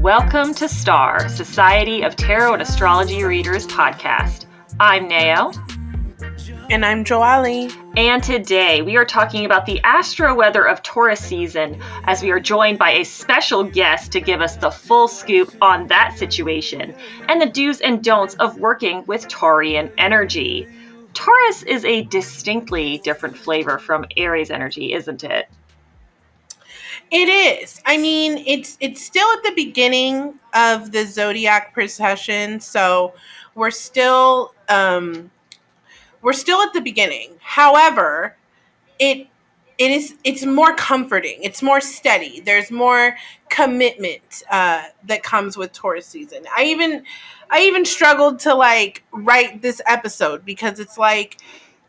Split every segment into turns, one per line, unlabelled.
Welcome to STAR, Society of Tarot and Astrology Readers podcast. I'm Nao.
And I'm Joali.
And today we are talking about the Astroweather of Taurus season, as we are joined by a special guest to give us the full scoop on that situation and the do's and don'ts of working with Taurian energy. Taurus is a distinctly different flavor from Aries energy, isn't it?
It is. I mean, it's still at the beginning of the zodiac procession, so we're still at the beginning. However, it's more comforting. It's more steady. There's more commitment that comes with Taurus season. I even struggled to write this episode because it's like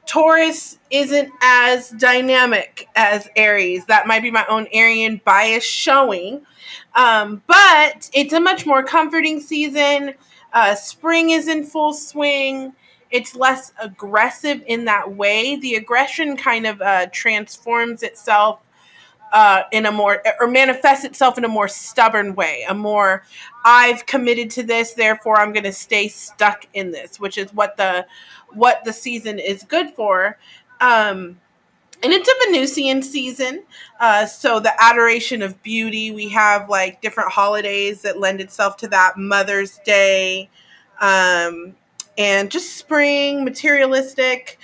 Taurus isn't as dynamic as Aries. That might be my own Arian bias showing. But it's a much more comforting season. Spring is in full swing. It's less aggressive in that way. The aggression kind of transforms itself in a more, or manifests itself in a more stubborn way. A more, I've committed to this, therefore I'm going to stay stuck in this, which is what the season is good for. And it's a Venusian season. So the adoration of beauty, we have different holidays that lend itself to that. Mother's Day, and just spring, materialistic,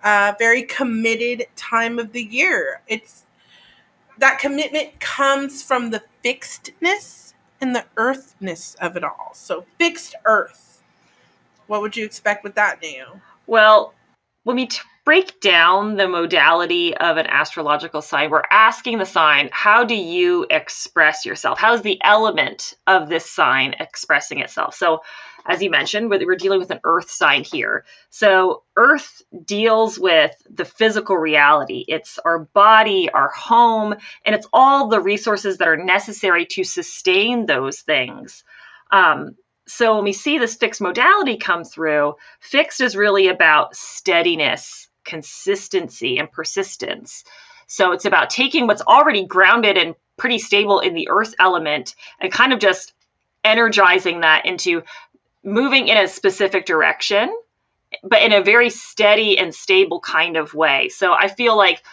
very committed time of the year. That commitment comes from the fixedness and the earthness of it all. So fixed earth. What would you expect with that, Nao?
Well, when we break down the modality of an astrological sign, we're asking the sign, how do you express yourself? How's the element of this sign expressing itself? So, as you mentioned, we're dealing with an earth sign here. So earth deals with the physical reality. It's our body, our home, and it's all the resources that are necessary to sustain those things. So when we see this fixed modality come through, fixed is really about steadiness, consistency, and persistence. So it's about taking what's already grounded and pretty stable in the earth element and kind of just energizing that into moving in a specific direction, but in a very steady and stable kind of way. So I feel like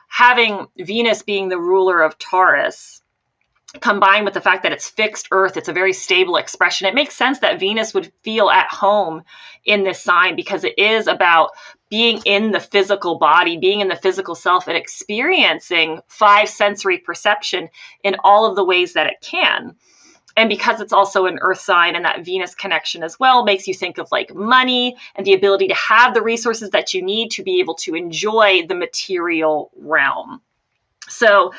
having Venus being the ruler of Taurus, combined with the fact that it's fixed earth, it's a very stable expression. It makes sense that Venus would feel at home in this sign because it is about being in the physical body, being in the physical self, and experiencing five sensory perception in all of the ways that it can. And because it's also an earth sign, and that Venus connection as well makes you think of money and the ability to have the resources that you need to be able to enjoy the material realm. So,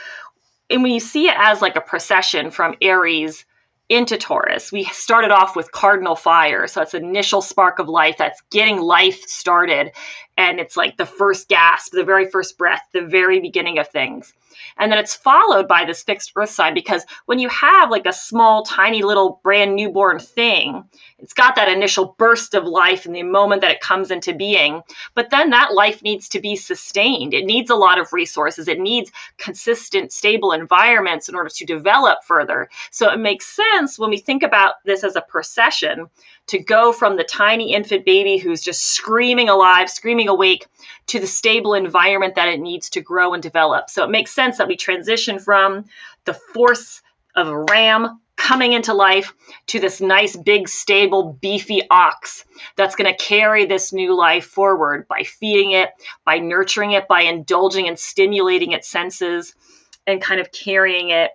and when you see it as a procession from Aries into Taurus, we started off with cardinal fire. So it's an initial spark of life that's getting life started. And it's the first gasp, the very first breath, the very beginning of things. And then it's followed by this fixed earth sign, because when you have a small, tiny little brand newborn thing, it's got that initial burst of life in the moment that it comes into being. But then that life needs to be sustained. It needs a lot of resources. It needs consistent, stable environments in order to develop further. So it makes sense when we think about this as a procession to go from the tiny infant baby who's just screaming alive, screaming awake, to the stable environment that it needs to grow and develop. So it makes sense that we transition from the force of a ram coming into life to this nice, big, stable, beefy ox that's going to carry this new life forward by feeding it, by nurturing it, by indulging and stimulating its senses, and kind of carrying it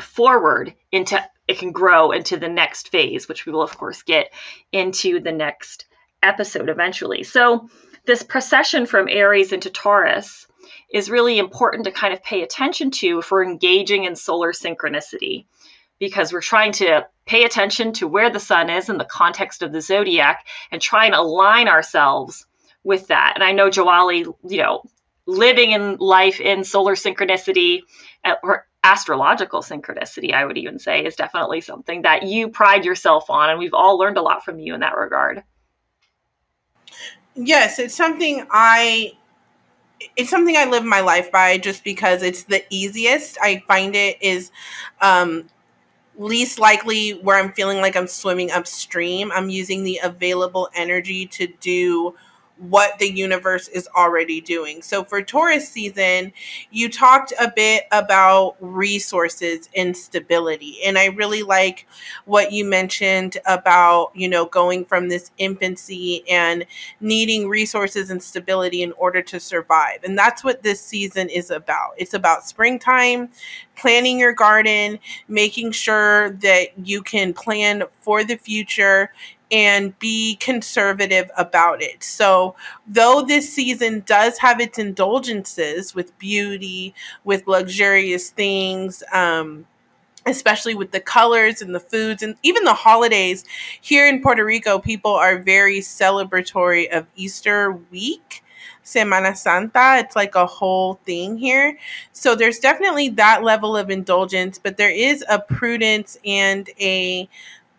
forward into, it can grow into the next phase, which we will, of course, get into the next episode eventually. So this procession from Aries into Taurus is really important to kind of pay attention to if we're engaging in solar synchronicity, because we're trying to pay attention to where the sun is in the context of the zodiac and try and align ourselves with that. And I know, Joali, living in life in solar synchronicity, or astrological synchronicity, I would even say, is definitely something that you pride yourself on. And we've all learned a lot from you in that regard.
Yes, it's something I live my life by, just because it's the easiest. I find it is least likely where I'm feeling like I'm swimming upstream. I'm using the available energy to do what the universe is already doing. So for Taurus season, you talked a bit about resources and stability. And I really like what you mentioned about, going from this infancy and needing resources and stability in order to survive. And that's what this season is about. It's about springtime, planning your garden, making sure that you can plan for the future and be conservative about it. So, though this season does have its indulgences with beauty, with luxurious things, especially with the colors and the foods and even the holidays, here in Puerto Rico, people are very celebratory of Easter week. Semana Santa, it's like a whole thing here. So there's definitely that level of indulgence, but there is a prudence and a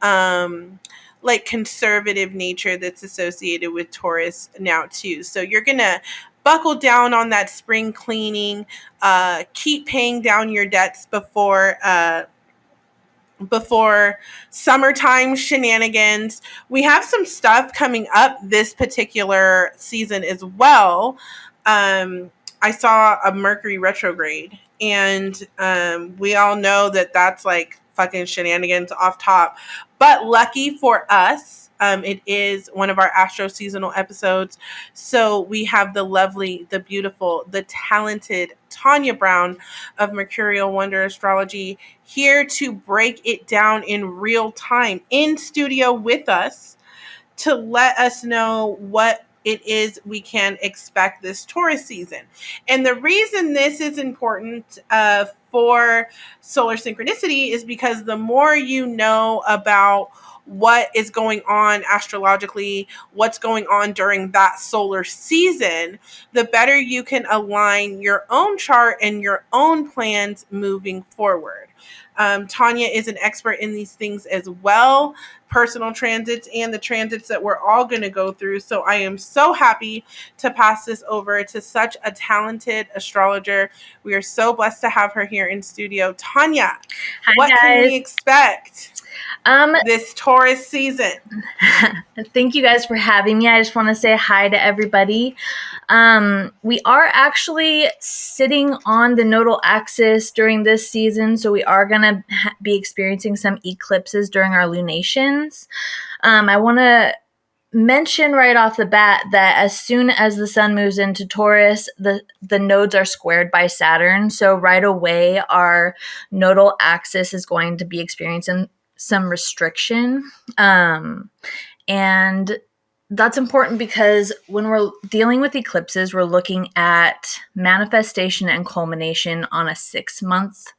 um like conservative nature that's associated with Taurus now too. So you're going to buckle down on that spring cleaning, keep paying down your debts before summertime shenanigans. We have some stuff coming up this particular season as well. I saw a Mercury retrograde, and we all know that that's like fucking shenanigans off top. But lucky for us, it is one of our astro seasonal episodes. So we have the lovely, the beautiful, the talented Tawnya Brown of Mercurial Wonder Astrology here to break it down in real time in studio with us to let us know what it is we can expect this Taurus season. And the reason this is important for solar synchronicity is because the more you know about what is going on astrologically, what's going on during that solar season, the better you can align your own chart and your own plans moving forward. Tawnya is an expert in these things as well, personal transits and the transits that we're all going to go through. So I am so happy to pass this over to such a talented astrologer. We are so blessed to have her here in studio. Tawnya,
Hi,
what
guys.
can we expect this Taurus season?
Thank you guys for having me. I just want to say hi to everybody. We are actually sitting on the Nodal Axis during this season, so we are going to be experiencing some eclipses during our lunations. I want to mention right off the bat that as soon as the sun moves into Taurus, the nodes are squared by Saturn. So right away, our nodal axis is going to be experiencing some restriction. And that's important because when we're dealing with eclipses, we're looking at manifestation and culmination on a 6-month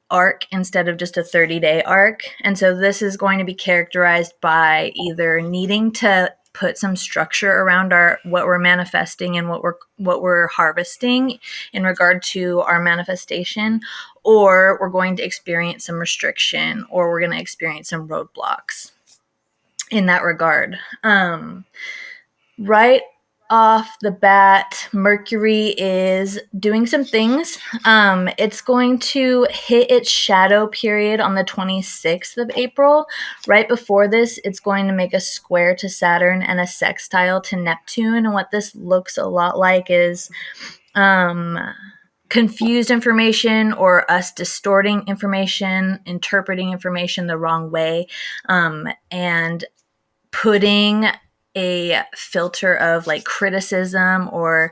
arc instead of just a 30-day arc. And so this is going to be characterized by either needing to put some structure around what we're manifesting and what we're harvesting in regard to our manifestation, or we're going to experience some restriction, or we're going to experience some roadblocks in that regard. Right off the bat, Mercury is doing some things. It's going to hit its shadow period on the 26th of April. Right before this, it's going to make a square to Saturn and a sextile to Neptune. And what this looks a lot like is confused information, or us distorting information, interpreting information the wrong way, and putting a filter of like criticism or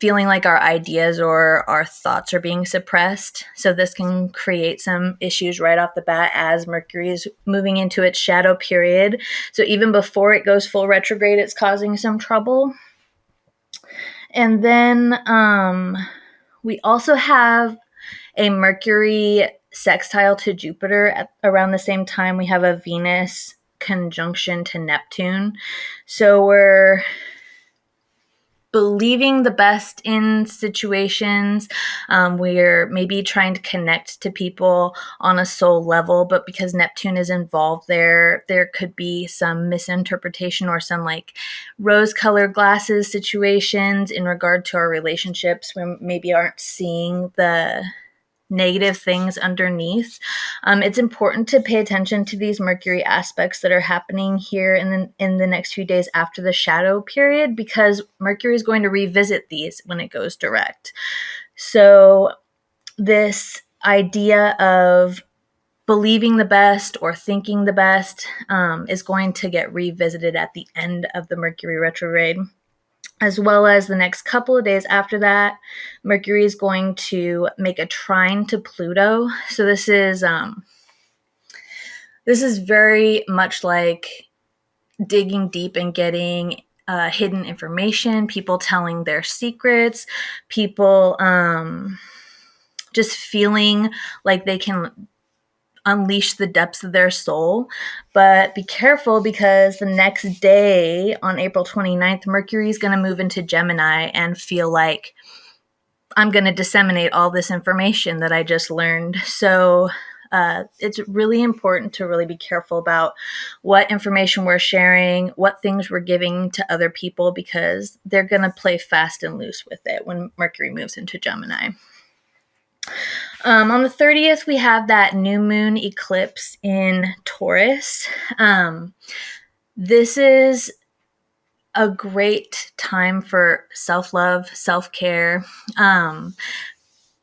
feeling like our ideas or our thoughts are being suppressed. So this can create some issues right off the bat as Mercury is moving into its shadow period. So even before it goes full retrograde, it's causing some trouble. And then we also have a Mercury sextile to Jupiter. Around the same time, we have a Venus conjunction to Neptune. So we're believing the best in situations. We're maybe trying to connect to people on a soul level, but because Neptune is involved there could be some misinterpretation or some like rose-colored glasses situations in regard to our relationships. We maybe aren't seeing the negative things underneath. It's important to pay attention to these Mercury aspects that are happening here in the next few days after the shadow period, because Mercury is going to revisit these when it goes direct. So this idea of believing the best or thinking the best is going to get revisited at the end of the Mercury retrograde, as well as the next couple of days after that. Mercury is going to make a trine to Pluto. So this is very much like digging deep and getting hidden information, people telling their secrets, people just feeling like they can unleash the depths of their soul. But be careful, because the next day on April 29th, Mercury is going to move into Gemini and feel like, I'm going to disseminate all this information that I just learned. So it's really important to really be careful about what information we're sharing, what things we're giving to other people, because they're going to play fast and loose with it when Mercury moves into Gemini. On the 30th, we have that new moon eclipse in Taurus. This is a great time for self-love, self-care.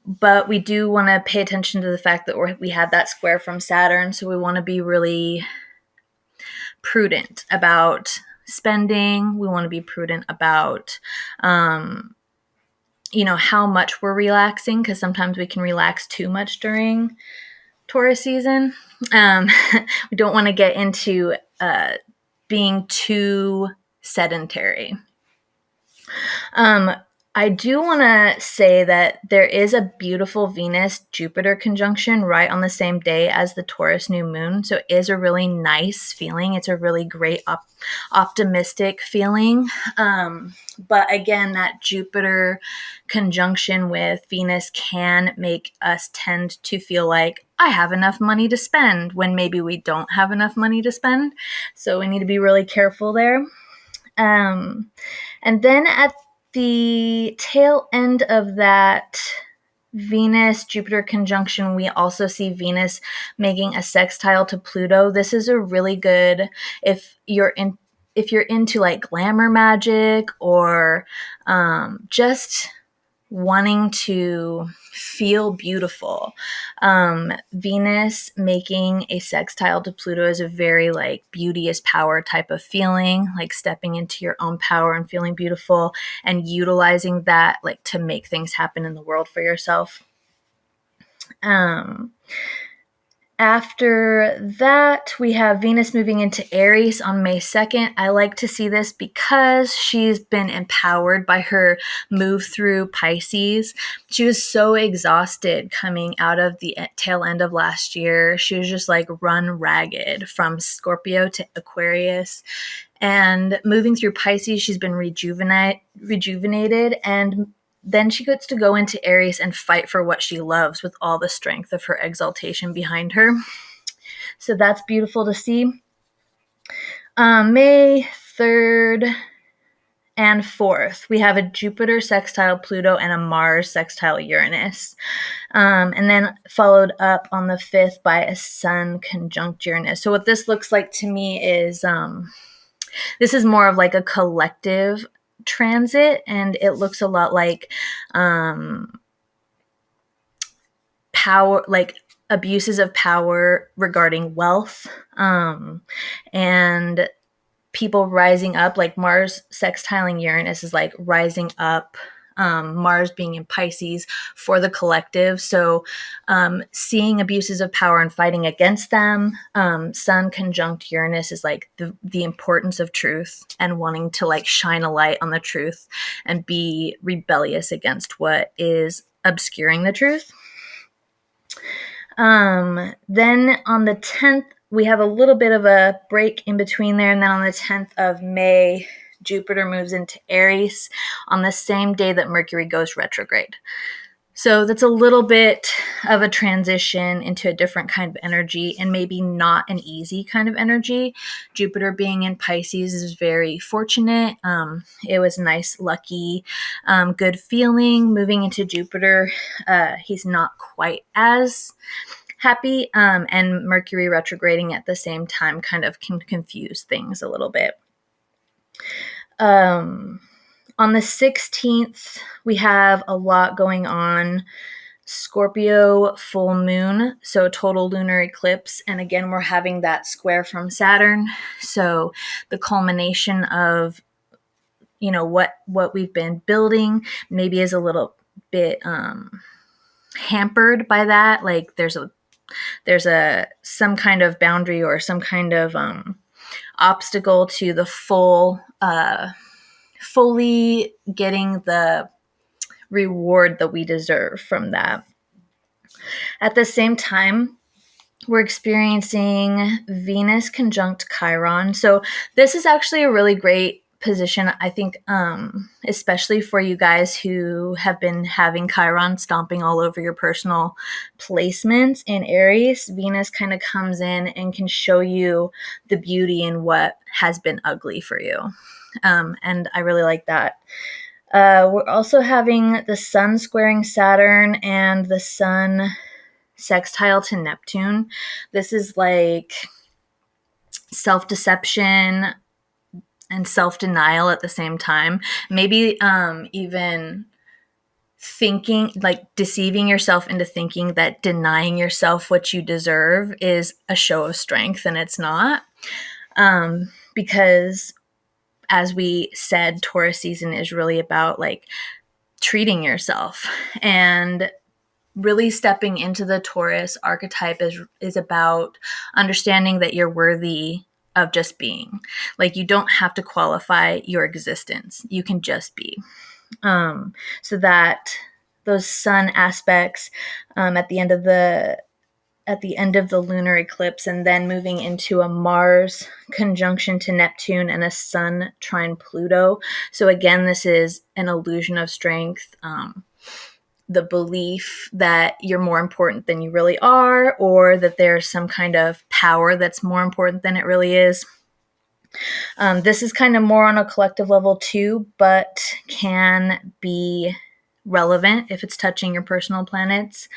But we do want to pay attention to the fact that we had that square from Saturn. So we want to be really prudent about spending. We want to be prudent about how much we're relaxing, because sometimes we can relax too much during Taurus season. We don't want to get into being too sedentary. I do want to say that there is a beautiful Venus-Jupiter conjunction right on the same day as the Taurus new moon. So it is a really nice feeling. It's a really great optimistic feeling. But again, that Jupiter conjunction with Venus can make us tend to feel like, I have enough money to spend, when maybe we don't have enough money to spend. So we need to be really careful there. And then at the tail end of that Venus-Jupiter conjunction, we also see Venus making a sextile to Pluto. This is a really good, if you're into like glamour magic, or just wanting to feel beautiful. Venus making a sextile to Pluto is a very like beauty is power type of feeling, like stepping into your own power and feeling beautiful and utilizing that like to make things happen in the world for yourself. After that, we have Venus moving into Aries on May 2nd. I like to see this because she's been empowered by her move through Pisces. She was so exhausted coming out of the tail end of last year. She was just like run ragged from Scorpio to Aquarius. And moving through Pisces, she's been rejuvenated, and then she gets to go into Aries and fight for what she loves with all the strength of her exaltation behind her. So that's beautiful to see. May 3rd and 4th, we have a Jupiter sextile Pluto and a Mars sextile Uranus. And then followed up on the 5th by a Sun conjunct Uranus. So what this looks like to me is this is more of like a collective transit, and it looks a lot like power, like abuses of power regarding wealth, and people rising up. Like Mars sextiling Uranus is like rising up, Mars being in Pisces for the collective. So seeing abuses of power and fighting against them. Sun conjunct Uranus is like the importance of truth and wanting to like shine a light on the truth and be rebellious against what is obscuring the truth. Then on the 10th, we have a little bit of a break in between there. And then on the 10th of May, Jupiter moves into Aries on the same day that Mercury goes retrograde. So that's a little bit of a transition into a different kind of energy, and maybe not an easy kind of energy. Jupiter being in Pisces is very fortunate. It was nice, lucky, good feeling. Moving into Jupiter, he's not quite as happy, and Mercury retrograding at the same time kind of can confuse things a little bit. On the 16th, we have a lot going on. Scorpio full moon, so total lunar eclipse. And again, we're having that square from Saturn. So the culmination of, what we've been building maybe is a little bit hampered by that. Like there's some kind of boundary or some kind of obstacle to the fully getting the reward that we deserve from that. At the same time, we're experiencing Venus conjunct Chiron. So this is actually a really great position, I think, especially for you guys who have been having Chiron stomping all over your personal placements in Aries. Venus kind of comes in and can show you the beauty in what has been ugly for you. And I really like that. We're also having the Sun squaring Saturn and the Sun sextile to Neptune. This is like self-deception and self-denial at the same time. Maybe even thinking, like deceiving yourself into thinking that denying yourself what you deserve is a show of strength, and it's not. Because as we said, Taurus season is really about like treating yourself, and really stepping into the Taurus archetype is about understanding that you're worthy of just being. Like you don't have to qualify your existence. You can just be. So that those sun aspects at the end of the lunar eclipse, and then moving into a Mars conjunction to Neptune and a Sun trine Pluto. So again, this is an illusion of strength. The belief that you're more important than you really are, or that there's some kind of power that's more important than it really is. This is kind of more on a collective level too, but can be relevant if it's touching your personal planets.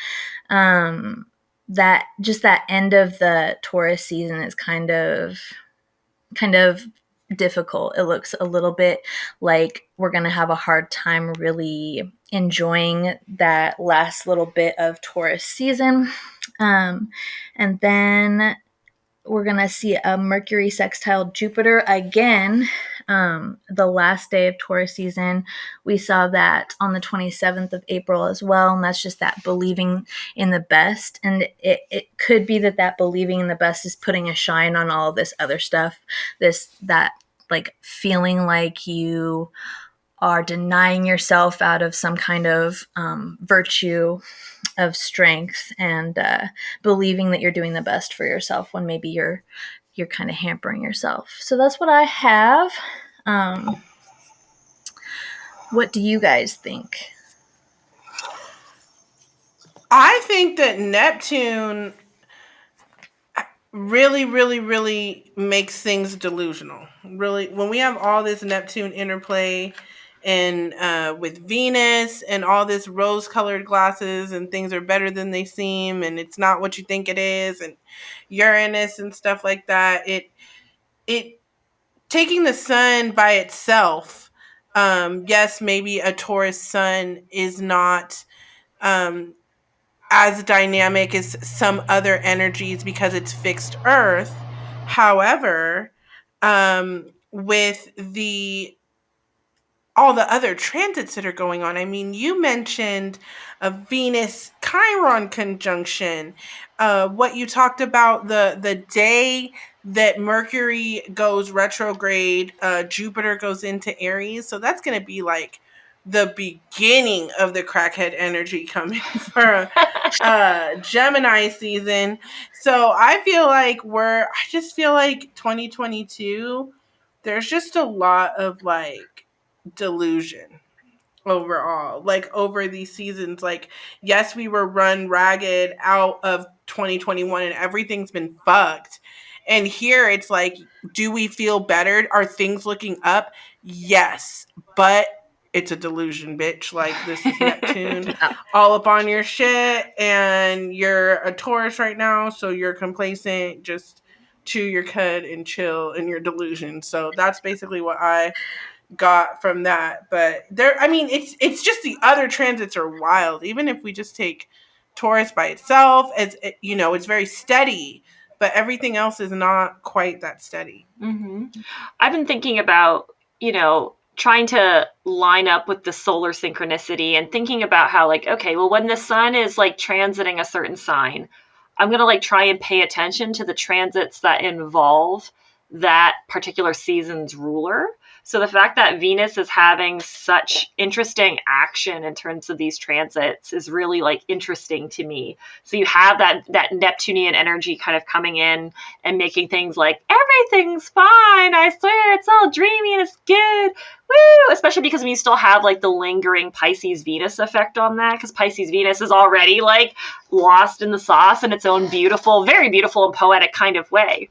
That end of the Taurus season is kind of difficult. It looks a little bit like we're going to have a hard time really enjoying that last little bit of Taurus season. And then we're going to see a Mercury sextile Jupiter again. The last day of Taurus season, we saw that on the 27th of April as well. And that's just that believing in the best. And it could be that believing in the best is putting a shine on all of this other stuff. That like feeling like you are denying yourself out of some kind of virtue of strength, and believing that you're doing the best for yourself when maybe you're kind of hampering yourself. So that's what I have. What do you guys think?
I think that Neptune really, really, really makes things delusional. Really, when we have all this Neptune interplay and with Venus and all this rose-colored glasses and things are better than they seem and it's not what you think it is, and Uranus and stuff like that, it taking the sun by itself, yes, maybe a Taurus sun is not as dynamic as some other energies because it's fixed Earth. However, with all the other transits that are going on, I mean, you mentioned a Venus Chiron conjunction. What you talked about, the day that Mercury goes retrograde, Jupiter goes into Aries. So that's going to be like the beginning of the crackhead energy coming for Gemini season. So I just feel like 2022, there's just a lot of like delusion. overall, like over these seasons. Like, yes, we were run ragged out of 2021 and everything's been fucked. And here it's like, do we feel better? Are things looking up? Yes, but it's a delusion, bitch. Like, this is Neptune
Yeah.
all up on your shit, and you're a Taurus right now, so you're complacent. Just chew your cud and chill in your delusion. So that's basically what I got from that. But there, I mean, it's just the other transits are wild. Even if we just take Taurus by itself, as you know, it's very steady, but everything else is not quite that steady.
Mm-hmm. I've been thinking about, trying to line up with the solar synchronicity and thinking about how, like, okay, well, when the sun is like transiting a certain sign, I'm going to like try and pay attention to the transits that involve that particular season's ruler. So the fact that Venus is having such interesting action in terms of these transits is really like interesting to me. So you have that Neptunian energy kind of coming in and making things like everything's fine. I swear it's all dreamy and it's good. Woo! Especially because we still have like the lingering Pisces Venus effect on that, because Pisces Venus is already like lost in the sauce in its own beautiful, very beautiful and poetic kind of way.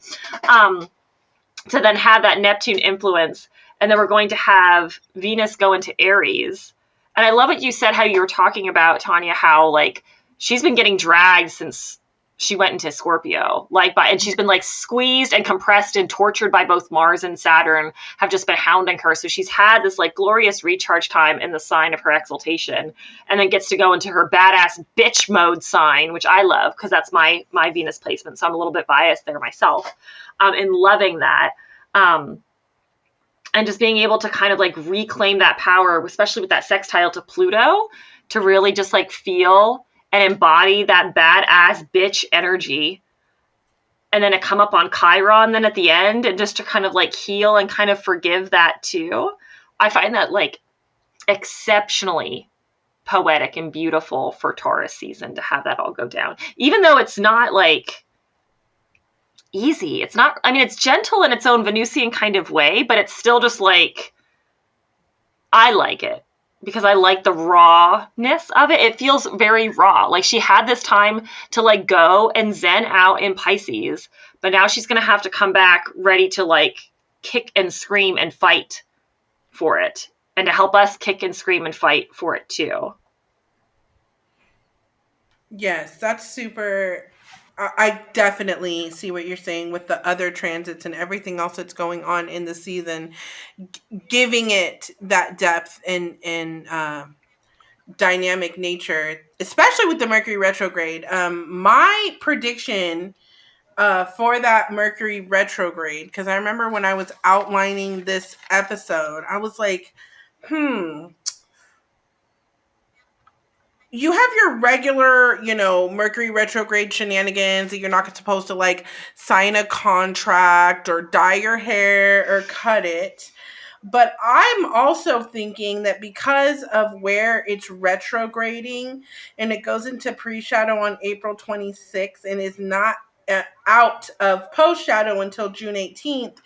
To then have that Neptune influence, and then we're going to have Venus go into Aries. And I love what you said, how you were talking about, Tawnya, how like she's been getting dragged since she went into Scorpio, and she's been like squeezed and compressed and tortured by both Mars and Saturn have just been hounding her. So she's had this like glorious recharge time in the sign of her exaltation, and then gets to go into her badass bitch mode sign, which I love because that's my Venus placement. So I'm a little bit biased there myself, in loving that. And just being able to kind of like reclaim that power, especially with that sextile to Pluto, to really just like feel and embody that badass bitch energy, and then to come up on Chiron then at the end, and just to kind of like heal and kind of forgive that too. I find that like exceptionally poetic and beautiful for Taurus season to have that all go down, even though it's not like easy. It's not, I mean, it's gentle in its own Venusian kind of way, but it's still just like, I like it because I like the rawness of it. It feels very raw. Like she had this time to like go and zen out in Pisces, but now she's going to have to come back ready to like kick and scream and fight for it, and to help us kick and scream and fight for it too.
Yes, that's super. I definitely see what you're saying with the other transits and everything else that's going on in the season, giving it that depth and dynamic nature, especially with the Mercury retrograde. My prediction for that Mercury retrograde, because I remember when I was outlining this episode, I was like, you have your regular, Mercury retrograde shenanigans that you're not supposed to like sign a contract or dye your hair or cut it. But I'm also thinking that because of where it's retrograding and it goes into pre-shadow on April 26th and is not out of post-shadow until June 18th,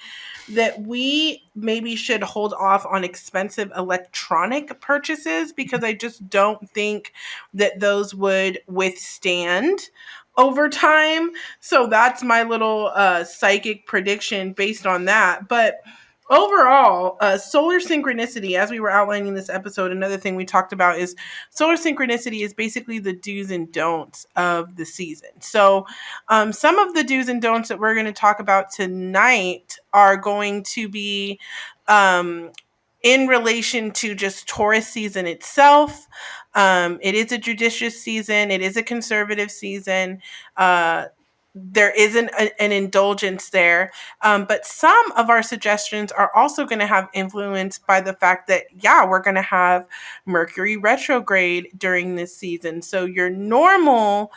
that we maybe should hold off on expensive electronic purchases, because I just don't think that those would withstand over time. So that's my little psychic prediction based on that. But overall, solar synchronicity, as we were outlining this episode, another thing we talked about is solar synchronicity is basically the do's and don'ts of the season. So some of the do's and don'ts that we're going to talk about tonight are going to be in relation to just Taurus season itself. It is a judicious season. It is a conservative season. There is an indulgence there. But some of our suggestions are also going to have influence by the fact that, we're going to have Mercury retrograde during this season. So your normal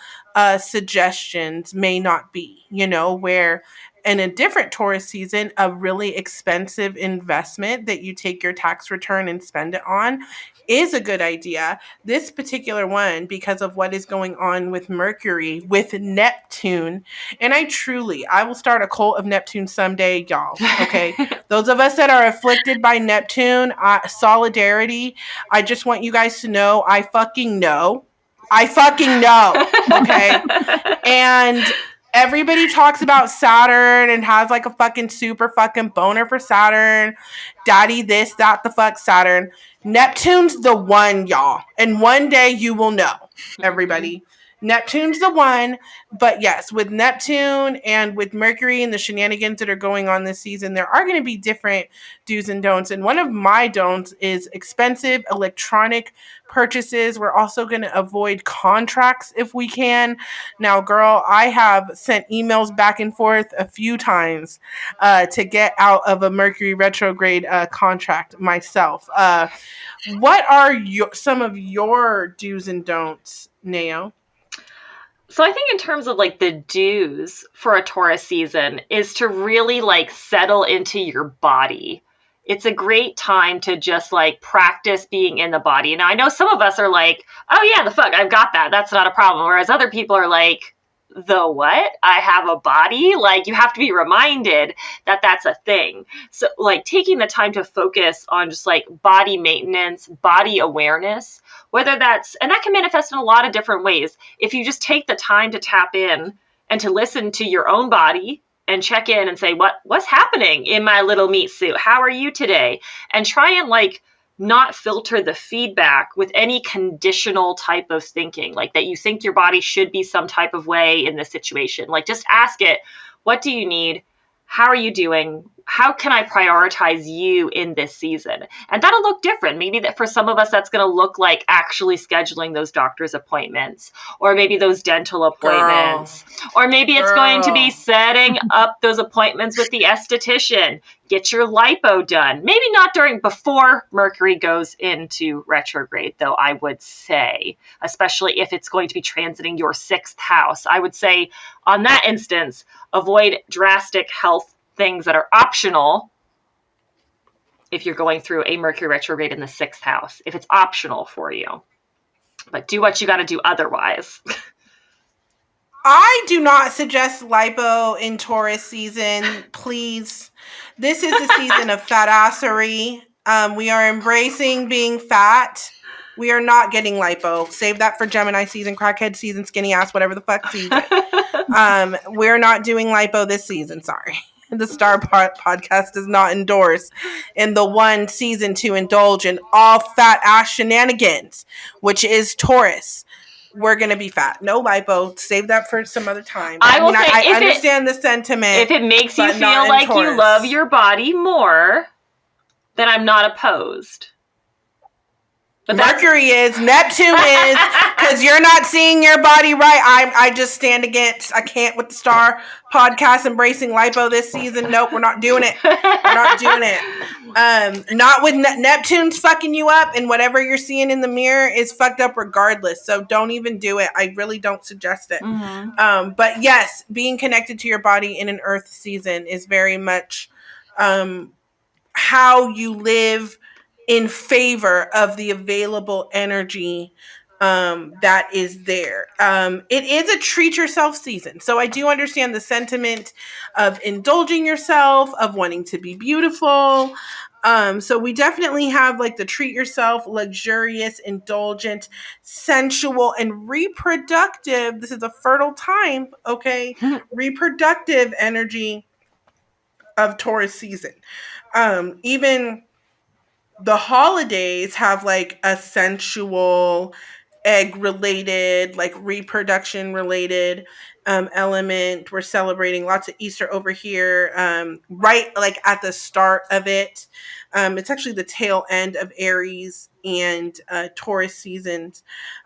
suggestions may not be, where in a different Taurus season, a really expensive investment that you take your tax return and spend it on is a good idea. This particular one, because of what is going on with Mercury, with Neptune, and I will start a cult of Neptune someday, y'all. Okay. Those of us that are afflicted by Neptune, solidarity. I just want you guys to know, I fucking know. Okay. And everybody talks about Saturn and has like a fucking super fucking boner for Saturn. Daddy this, that, the fuck Saturn. Neptune's the one, y'all. And one day you will know, everybody. Neptune's the one. But yes, with Neptune and with Mercury and the shenanigans that are going on this season, there are going to be different do's and don'ts. And one of my don'ts is expensive electronic purchases. We're also going to avoid contracts if we can. Now, girl, I have sent emails back and forth a few times to get out of a Mercury retrograde contract myself. What are some of your do's and don'ts, Nao?
So I think in terms of like the do's for a Taurus season is to really like settle into your body. It's a great time to just like practice being in the body. Now I know some of us are like, oh yeah, the fuck, I've got that. That's not a problem. Whereas other people are like, the what? I have a body? Like, you have to be reminded that that's a thing. So like taking the time to focus on just like body maintenance, body awareness, whether that's, and that can manifest in a lot of different ways. If you just take the time to tap in and to listen to your own body and check in and say, what's happening in my little meat suit? How are you today? And try and like not filter the feedback with any conditional type of thinking, like that you think your body should be some type of way in this situation. Like just ask it, what do you need? How are you doing? How can I prioritize you in this season? And that'll look different. Maybe that for some of us, that's going to look like actually scheduling those doctor's appointments, or maybe those dental appointments, or maybe it's going to be setting up those appointments with the esthetician. Get your lipo done. Maybe not before Mercury goes into retrograde, though, I would say, especially if it's going to be transiting your 6th house. I would say on that instance, avoid drastic health things that are optional if you're going through a Mercury retrograde in the 6th house, if it's optional for you. But do what you got to do otherwise.
I do not suggest lipo in Taurus season, please. This is the season of fatassery. We are embracing being fat. We are not getting lipo. Save that for Gemini season, crackhead season, skinny ass, whatever the fuck season. We're not doing lipo this season, sorry. The Star Podcast does not endorse in the one season to indulge in all fat ass shenanigans, which is Taurus. We're going to be fat. No lipo. Save that for some other time. I understand the sentiment.
If it makes you feel like you love your body more, then I'm not opposed.
But Mercury is, Neptune is, because you're not seeing your body right. I just stand against, I can't with the Star Podcast embracing lipo this season. Nope, we're not doing it. We're not doing it. Not with Neptune's fucking you up, and whatever you're seeing in the mirror is fucked up regardless. So don't even do it. I really don't suggest it. Mm-hmm. But yes, being connected to your body in an Earth season is very much how you live in favor of the available energy that is there. It is a treat yourself season. So I do understand the sentiment of indulging yourself, of wanting to be beautiful. So we definitely have like the treat yourself, luxurious, indulgent, sensual, and reproductive. This is a fertile time, okay? Reproductive energy of Taurus season. Even the holidays have like a sensual, egg related, like reproduction related element. We're celebrating lots of Easter over here, right like at the start of it. It's actually the tail end of Aries and Taurus seasons.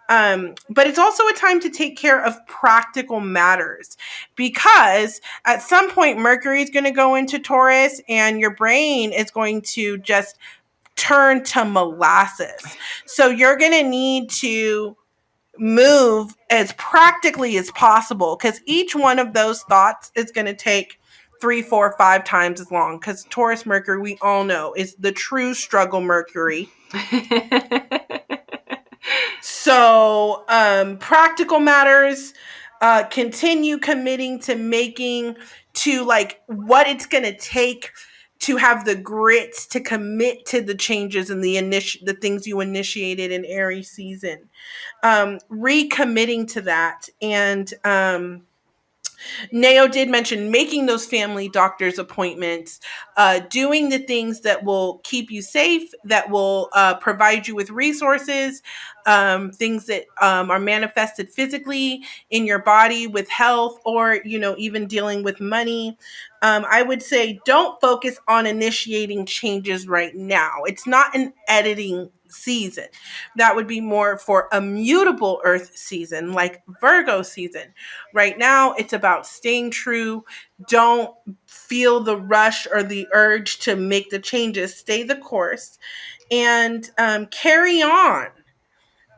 But it's also a time to take care of practical matters, because at some point Mercury is going to go into Taurus and your brain is going to just turn to molasses. So you're going to need to move as practically as possible, because each one of those thoughts is going to take 3, 4, 5 times as long, because Taurus Mercury, we all know, is the true struggle Mercury. So practical matters, continue committing to making, to like what it's going to take to have the grit to commit to the changes and the things you initiated in Aries season. Recommitting to that. And Nao did mention making those family doctor's appointments, doing the things that will keep you safe, that will provide you with resources, things that are manifested physically in your body with health, or, you know, even dealing with money. I would say don't focus on initiating changes right now. It's not an editing season. That would be more for a mutable Earth season, like Virgo season. Right now, it's about staying true. Don't feel the rush or the urge to make the changes. Stay the course and carry on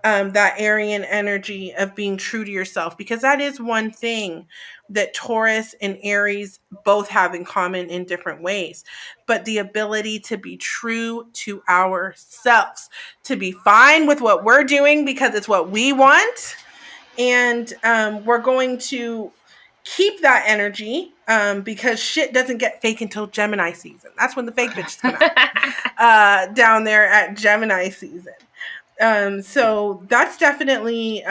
that Aryan energy of being true to yourself, because that is one thing that Taurus and Aries both have in common in different ways. But the ability to be true to ourselves, to be fine with what we're doing because it's what we want. And we're going to keep that energy because shit doesn't get fake until Gemini season. That's when the fake bitches come out down there at Gemini season. So that's definitely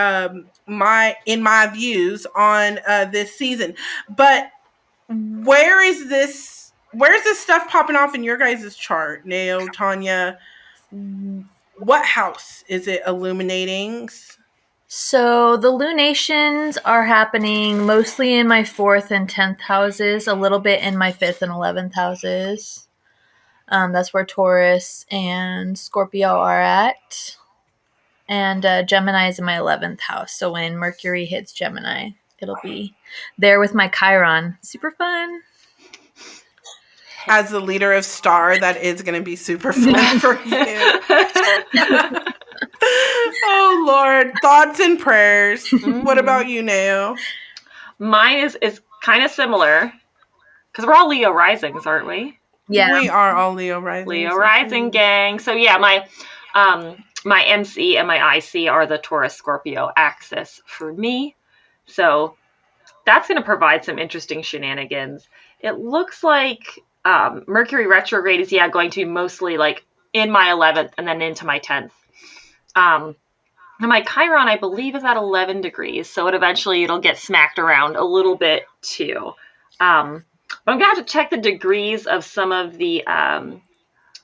my views on this season. But where's this stuff popping off in your guys' chart? Nao, Tawnya, what house is it illuminating?
So the lunations are happening mostly in my 4th and 10th houses, a little bit in my 5th and 11th houses. That's where Taurus and Scorpio are at. And Gemini is in my 11th house. So when Mercury hits Gemini, it'll be there with my Chiron. Super fun.
As the leader of Star, that is going to be super fun for you. Oh, Lord. Thoughts and prayers. Mm-hmm. What about you, Nao?
Mine is kind of similar, because we're all Leo risings, aren't we?
Yeah. We are all Leo rising.
Leo rising gang. So yeah, my MC and my IC are the Taurus Scorpio axis for me. So that's going to provide some interesting shenanigans. It looks like Mercury retrograde is going to be mostly like in my 11th and then into my 10th. And my Chiron, I believe, is at 11 degrees. So it'll get smacked around a little bit too. But I'm going to have to check the degrees of some of the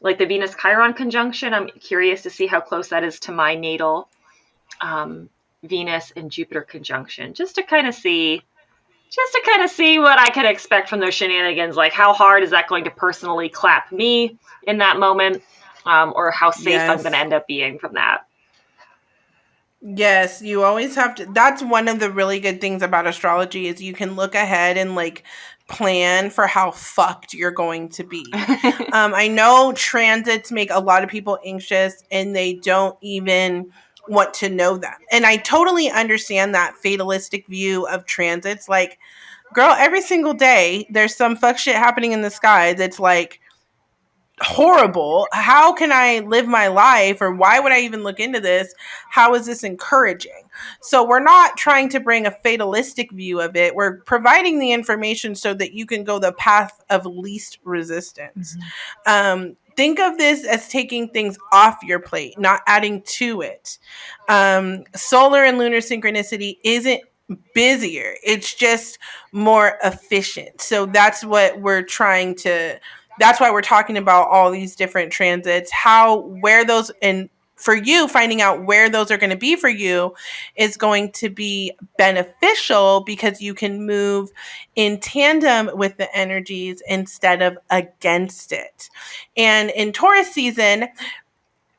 like the Venus-Chiron conjunction. I'm curious to see how close that is to my natal Venus and Jupiter conjunction, just to kind of see what I could expect from those shenanigans. Like, how hard is that going to personally clap me in that moment, or how safe I'm going to end up being from that.
Yes, you always have to. That's one of the really good things about astrology is you can look ahead and like plan for how fucked you're going to be. I know transits make a lot of people anxious and they don't even want to know them. And I totally understand that fatalistic view of transits. Like, girl, every single day there's some fuck shit happening in the sky that's like horrible. How can I live my life, or why would I even look into this? How is this encouraging? So we're not trying to bring a fatalistic view of it. We're providing the information so that you can go the path of least resistance. Mm-hmm. Think of this as taking things off your plate, not adding to it. Solar and lunar synchronicity isn't busier. It's just more efficient. So that's what we're trying to. That's why we're talking about all these different transits, where those, and for you, finding out where those are going to be for you is going to be beneficial because you can move in tandem with the energies instead of against it. And in Taurus season,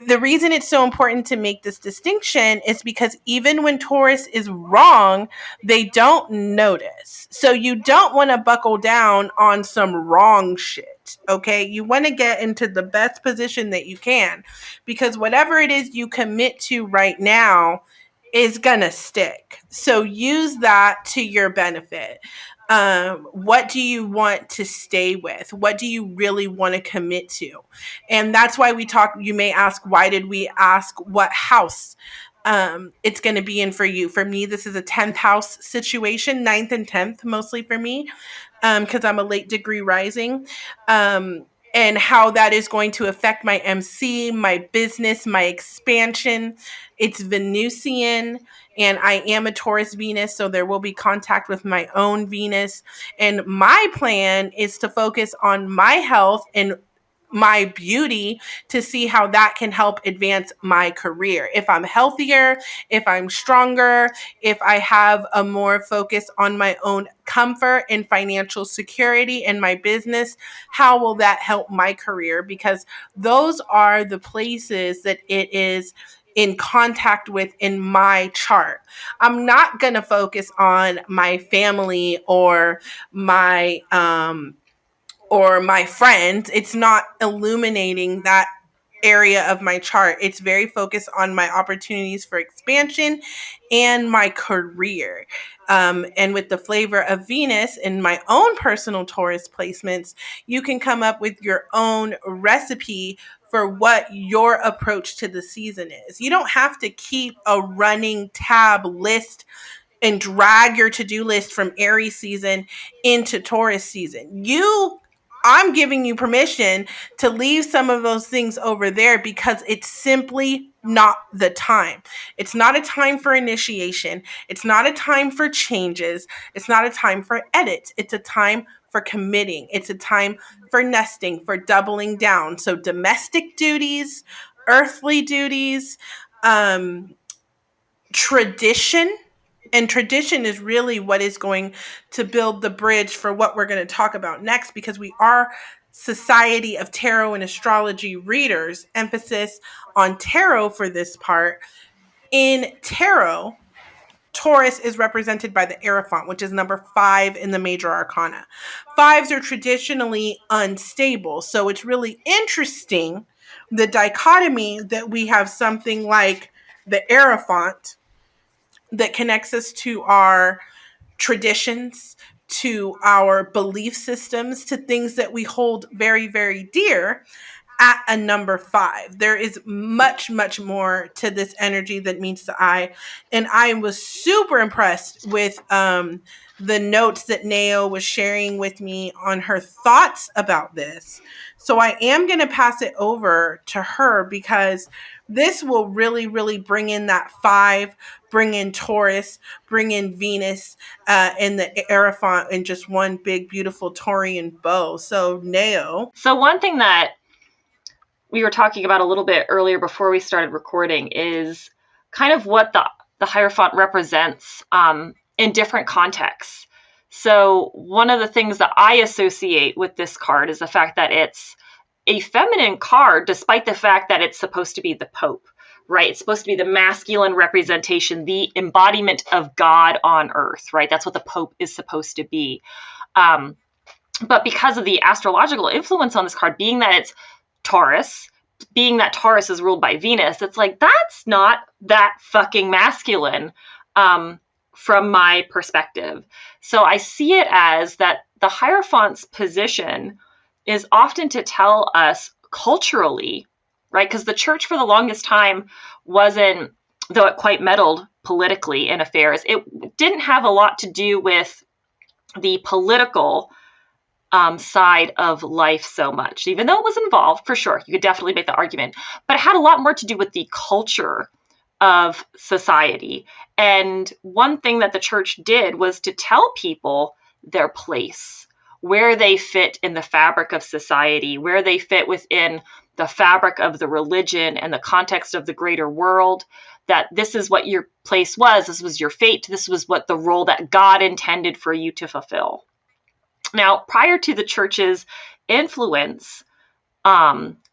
the reason it's so important to make this distinction is because even when Taurus is wrong, they don't notice. So you don't want to buckle down on some wrong shit, okay? You want to get into the best position that you can, because whatever it is you commit to right now is going to stick. So use that to your benefit. What do you want to stay with? What do you really want to commit to? And that's why we talk. You may ask, why did we ask what house it's going to be in for you? For me, this is a 10th house situation, 9th and 10th mostly for me, because I'm a late degree rising. And how that is going to affect my MC, my business, my expansion. It's Venusian, and I am a Taurus Venus, so there will be contact with my own Venus. And my plan is to focus on my health and my beauty to see how that can help advance my career. If I'm healthier, if I'm stronger, if I have a more focus on my own comfort and financial security in my business, how will that help my career? Because those are the places that it is in contact with in my chart. I'm not going to focus on my family or my friends. It's not illuminating that area of my chart. It's very focused on my opportunities for expansion and my career. And with the flavor of Venus in my own personal Taurus placements, you can come up with your own recipe for what your approach to the season is. You don't have to keep a running tab list and drag your to-do list from Aries season into Taurus season. I'm giving you permission to leave some of those things over there because it's simply not the time. It's not a time for initiation. It's not a time for changes. It's not a time for edits. It's a time for committing. It's a time for nesting, for doubling down. So domestic duties, earthly duties, tradition. And tradition is really what is going to build the bridge for what we're going to talk about next, because we are Society of Tarot and Astrology readers, emphasis on tarot for this part. In tarot, Taurus is represented by the Hierophant, which is number 5 in the major arcana. 5s are traditionally unstable, so it's really interesting, the dichotomy that we have something like the Hierophant that connects us to our traditions, to our belief systems, to things that we hold very, very dear at a number 5. There is much, much more to this energy that meets the eye. And I was super impressed with the notes that Nao was sharing with me on her thoughts about this. So I am going to pass it over to her, because this will really, really bring in that 5, bring in Taurus, bring in Venus, and the Hierophant in just one big, beautiful Taurian bow. So Nao.
So one thing that we were talking about a little bit earlier before we started recording is kind of what the Hierophant represents in different contexts. So one of the things that I associate with this card is the fact that it's a feminine card, despite the fact that it's supposed to be the Pope, right? It's supposed to be the masculine representation, the embodiment of God on earth, right? That's what the Pope is supposed to be. But because of the astrological influence on this card, being that it's Taurus, being that Taurus is ruled by Venus, it's like, that's not that fucking masculine from my perspective. So I see it as that the Hierophant's position is often to tell us culturally, right? Because the church for the longest time wasn't, though it quite meddled politically in affairs, it didn't have a lot to do with the political side of life so much, even though it was involved, for sure. You could definitely make the argument, but it had a lot more to do with the culture of society. And one thing that the church did was to tell people their place, where they fit in the fabric of society, where they fit within the fabric of the religion and the context of the greater world, that this is what your place was, this was your fate, this was what the role that God intended for you to fulfill. Now, prior to the church's influence,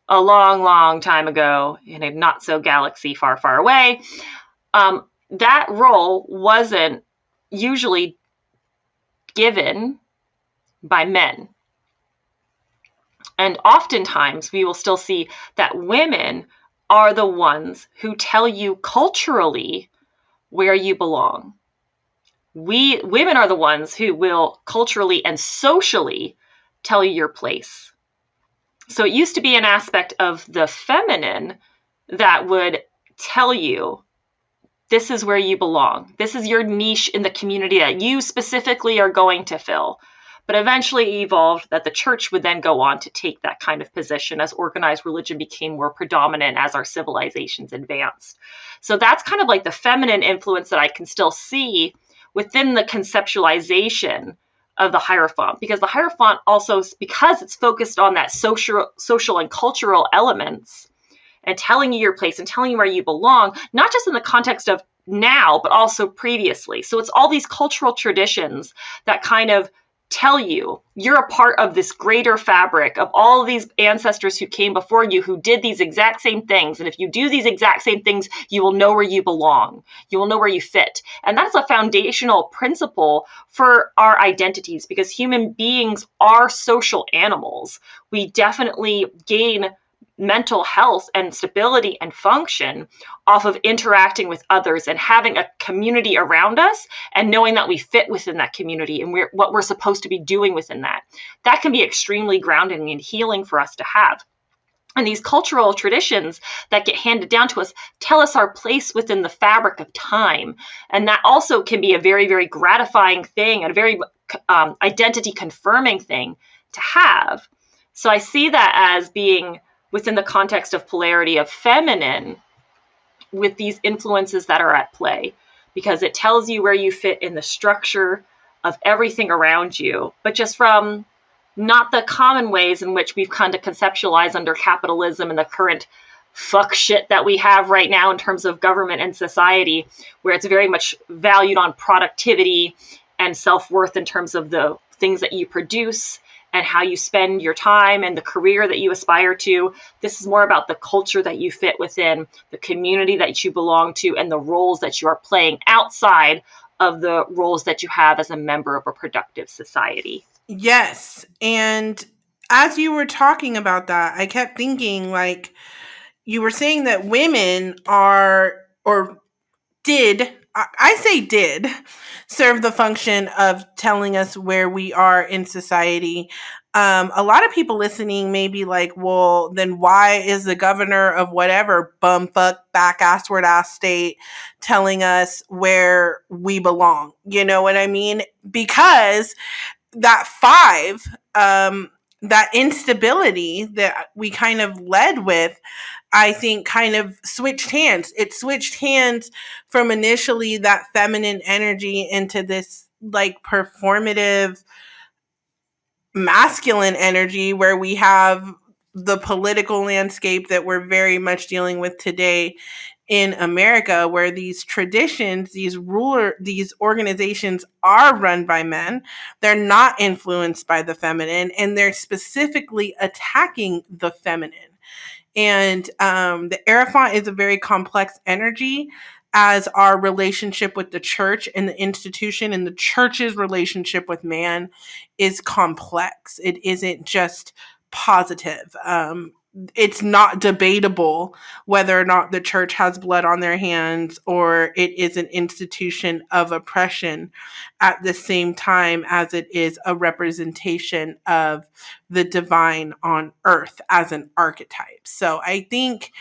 a long, long time ago, in a not so galaxy far, far away, that role wasn't usually given by men. And oftentimes we will still see that women are the ones who tell you culturally where you belong. women are the ones who will culturally and socially tell you your place. So it used to be an aspect of the feminine that would tell you, this is where you belong. This is your niche in the community that you specifically are going to fill. But eventually evolved that the church would then go on to take that kind of position as organized religion became more predominant as our civilizations advanced. So that's kind of like the feminine influence that I can still see within the conceptualization of the Hierophant, because the Hierophant also, because it's focused on that social and cultural elements and telling you your place and telling you where you belong, not just in the context of now, but also previously. So it's all these cultural traditions that kind of tell you you're a part of this greater fabric of all of these ancestors who came before you, who did these exact same things. And if you do these exact same things, you will know where you belong. You will know where you fit. And that's a foundational principle for our identities, because human beings are social animals. We definitely gain mental health and stability and function off of interacting with others and having a community around us and knowing that we fit within that community and what we're supposed to be doing within that. That can be extremely grounding and healing for us to have. And these cultural traditions that get handed down to us tell us our place within the fabric of time. And that also can be a very, very gratifying thing and a very identity confirming thing to have. So I see that as being within the context of polarity of feminine with these influences that are at play, because it tells you where you fit in the structure of everything around you, but just from not the common ways in which we've kind of conceptualized under capitalism and the current fuck shit that we have right now in terms of government and society, where it's very much valued on productivity and self-worth in terms of the things that you produce and how you spend your time and the career that you aspire to. This is more about the culture that you fit within, the community that you belong to, and the roles that you are playing outside of the roles that you have as a member of a productive society.
Yes. And as you were talking about that, I kept thinking, like, you were saying that women are, or did, I say did, serve the function of telling us where we are in society. A lot of people listening may be like, well, then why is the governor of whatever bumfuck back assward ass state telling us where we belong? You know what I mean? Because that that instability that we kind of led with, I think kind of switched hands. It switched hands from initially that feminine energy into this like performative masculine energy, where we have the political landscape that we're very much dealing with today in America, where these traditions, these organizations are run by men. They're not influenced by the feminine, and they're specifically attacking the feminine. And the Hierophant is a very complex energy, as our relationship with the church and the institution and the church's relationship with man is complex. It isn't just positive. It's not debatable whether or not the church has blood on their hands or it is an institution of oppression, at the same time as it is a representation of the divine on earth as an archetype. So I think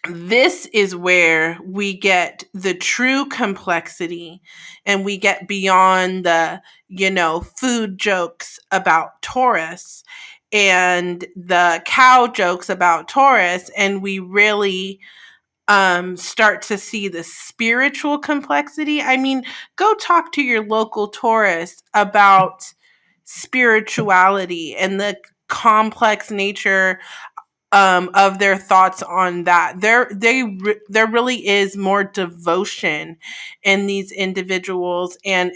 this is where we get the true complexity, and we get beyond the, food jokes about Taurus and the cow jokes about Taurus, and we really start to see the spiritual complexity. I mean, go talk to your local Taurus about spirituality and the complex nature of their thoughts on that. There really is more devotion in these individuals, and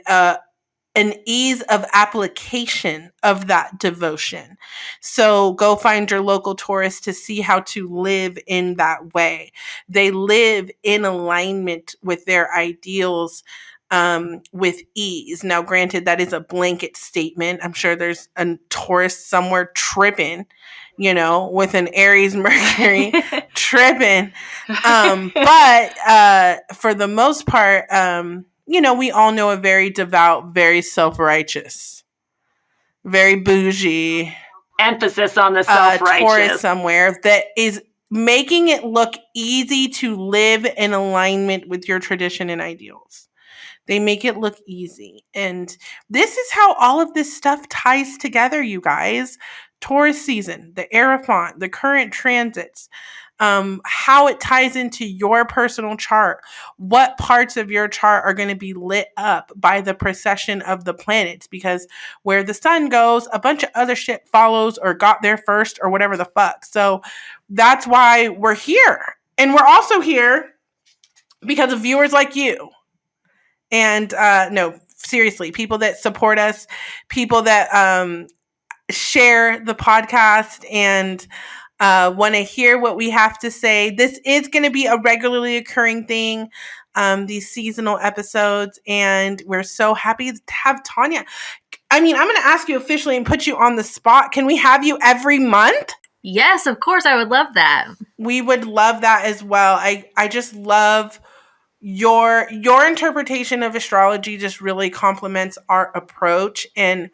an ease of application of that devotion. So go find your local Taurus to see how to live in that way. They live in alignment with their ideals with ease. Now, granted, that is a blanket statement. I'm sure there's a Taurus somewhere tripping, with an Aries Mercury tripping. But for the most part, we all know a very devout, very self-righteous, very bougie
Emphasis on the
Taurus
self-righteous.
somewhere that is making it look easy to live in alignment with your tradition and ideals. They make it look easy. And this is how all of this stuff ties together, you guys. Taurus season, the Hierophant, the current transits, how it ties into your personal chart, what parts of your chart are going to be lit up by the precession of the planets, because where the sun goes, a bunch of other shit follows or got there first or whatever the fuck. So that's why we're here. And we're also here because of viewers like you. And no, seriously, people that support us, people that share the podcast and want to hear what we have to say. This is going to be a regularly occurring thing, these seasonal episodes, and we're so happy to have Tawnya. I mean, I'm going to ask you officially and put you on the spot. Can we have you every month?
Yes, of course. I would love that.
We would love that as well. I just love your interpretation of astrology. Just really complements our approach, and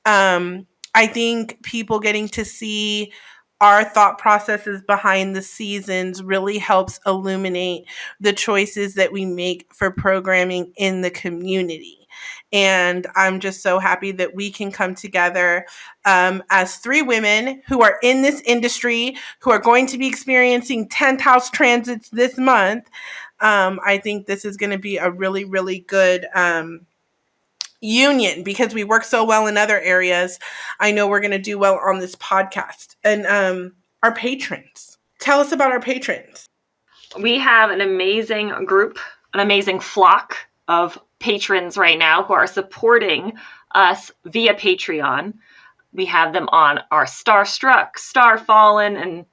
I think people getting to see our thought processes behind the seasons really helps illuminate the choices that we make for programming in the community. And I'm just so happy that we can come together as three women who are in this industry, who are going to be experiencing 10th house transits this month. I think this is going to be a really, really good union, because we work so well in other areas. I know we're going to do well on this podcast. And our patrons. Tell us about our patrons.
We have an amazing group, an amazing flock of patrons right now who are supporting us via Patreon. We have them on our Starstruck, Starfallen,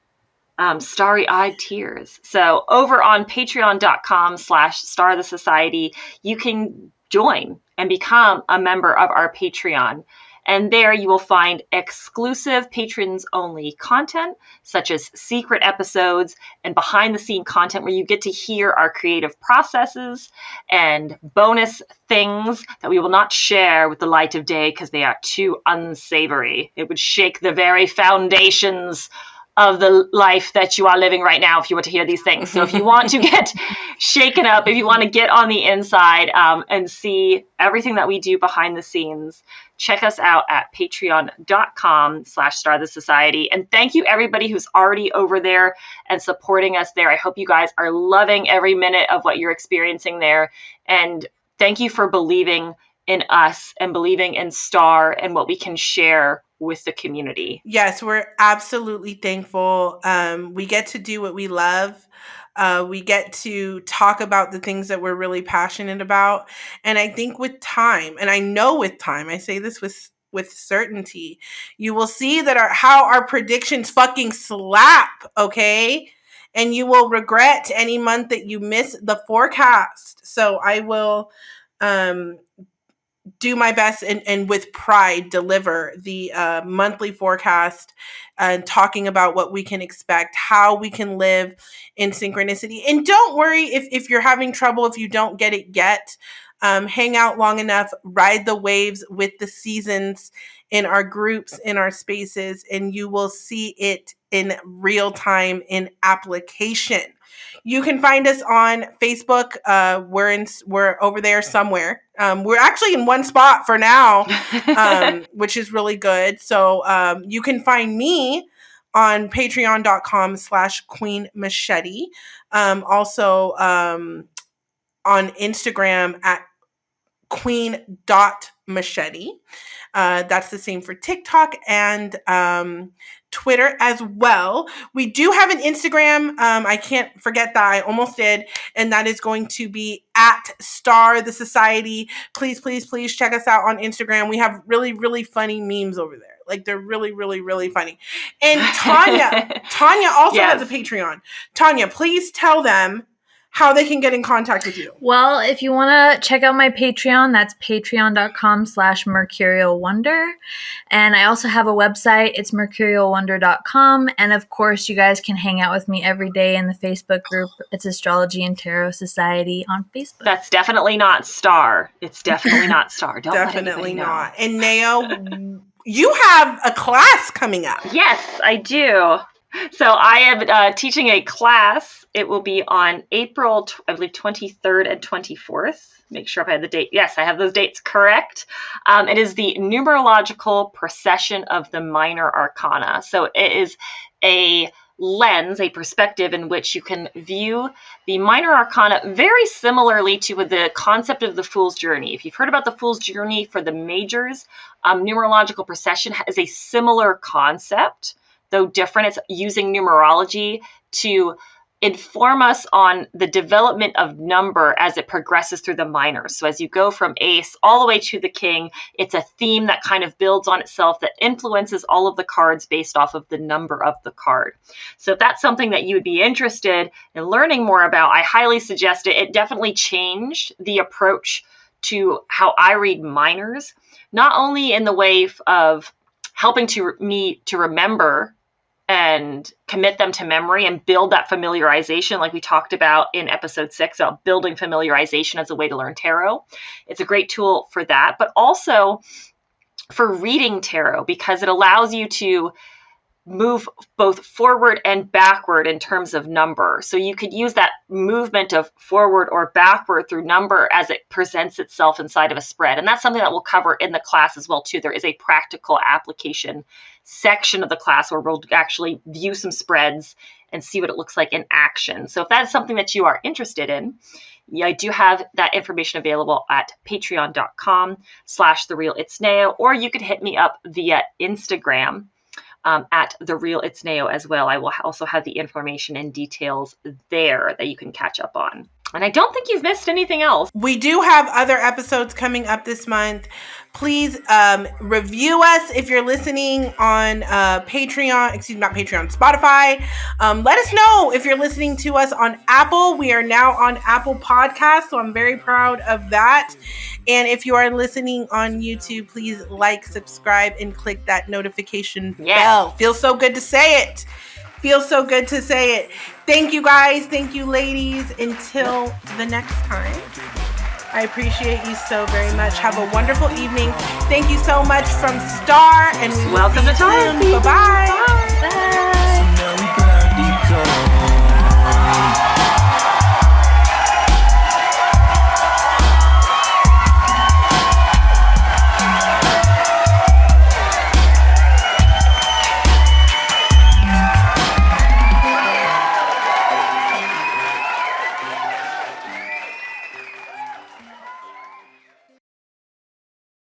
and Starry-Eyed Tears. So over on patreon.com/Star the Society, you can join and become a member of our Patreon. And there you will find exclusive patrons-only content, such as secret episodes and behind-the-scene content where you get to hear our creative processes and bonus things that we will not share with the light of day because they are too unsavory. It would shake the very foundations of the life that you are living right now if you were to hear these things. So if you want to get shaken up, if you want to get on the inside and see everything that we do behind the scenes, check us out at patreon.com/Star the Society. And thank you everybody who's already over there and supporting us there. I hope you guys are loving every minute of what you're experiencing there. And thank you for believing in us and believing in Star and what we can share with the community.
Yes, we're absolutely thankful. We get to do what we love. We get to talk about the things that we're really passionate about. And I think with time, and I know with time, I say this with certainty, you will see that how our predictions fucking slap, okay? And you will regret any month that you miss the forecast. So I will do my best and with pride deliver the monthly forecast and talking about what we can expect, how we can live in synchronicity. And don't worry if you're having trouble, if you don't get it yet. Hang out long enough, ride the waves with the seasons in our groups, in our spaces, and you will see it in real time in application. You can find us on Facebook. We're over there somewhere. We're actually in one spot for now, which is really good. So you can find me on patreon.com/Queen Machete. Also on Instagram at queen.machete. That's the same for TikTok and Twitter as well. We do have an Instagram. I can't forget that. I almost did. And that is going to be at Star the Society. Please, please, please check us out on Instagram. We have really, really funny memes over there. Like, they're really, really, really funny. And Tawnya also has a Patreon. Tawnya, please tell them how they can get in contact with you.
Well, if you want to check out my Patreon, that's patreon.com/mercurialwonder. And I also have a website. It's mercurialwonder.com. And of course, you guys can hang out with me every day in the Facebook group. It's Astrology and Tarot Society on Facebook.
That's definitely not Star. It's definitely not Star. Don't
Definitely
let
not. And Nao, you have a class coming up.
Yes, I do. So I am teaching a class. It will be on April, I believe, 23rd and 24th. Make sure if I had the date. Yes, I have those dates correct. It is the numerological procession of the minor arcana. So it is a lens, a perspective in which you can view the minor arcana very similarly to the concept of the Fool's Journey. If you've heard about the Fool's Journey for the majors, numerological procession is a similar concept, though different. It's using numerology to inform us on the development of number as it progresses through the minors. So as you go from ace all the way to the king, it's a theme that kind of builds on itself that influences all of the cards based off of the number of the card. So if that's something that you would be interested in learning more about, I highly suggest it. It definitely changed the approach to how I read minors, not only in the way of helping me to remember and commit them to memory and build that familiarization like we talked about in episode 6 about building familiarization as a way to learn tarot. It's a great tool for that, but also for reading tarot because it allows you to move both forward and backward in terms of number. So you could use that movement of forward or backward through number as it presents itself inside of a spread. And that's something that we'll cover in the class as well too. There is a practical application section of the class where we'll actually view some spreads and see what it looks like in action. So if that's something that you are interested in, I do have that information available at patreon.com/therealitsnao, or you could hit me up via Instagram at The Real It's Nao as well. I will also have the information and details there that you can catch up on. And I don't think you've missed anything else.
We do have other episodes coming up this month. Please review us if you're listening on Spotify. Let us know if you're listening to us on Apple. We are now on Apple Podcasts, so I'm very proud of that. And if you are listening on YouTube, please like, subscribe, and click that notification bell. Feels so good to say it. Feels so good to say it. Thank you, guys. Thank you, ladies. Until the next time. I appreciate you so very much. Have a wonderful evening. Thank you so much from Star, and we will
welcome
see
to Taurus.
Bye-bye.
Bye.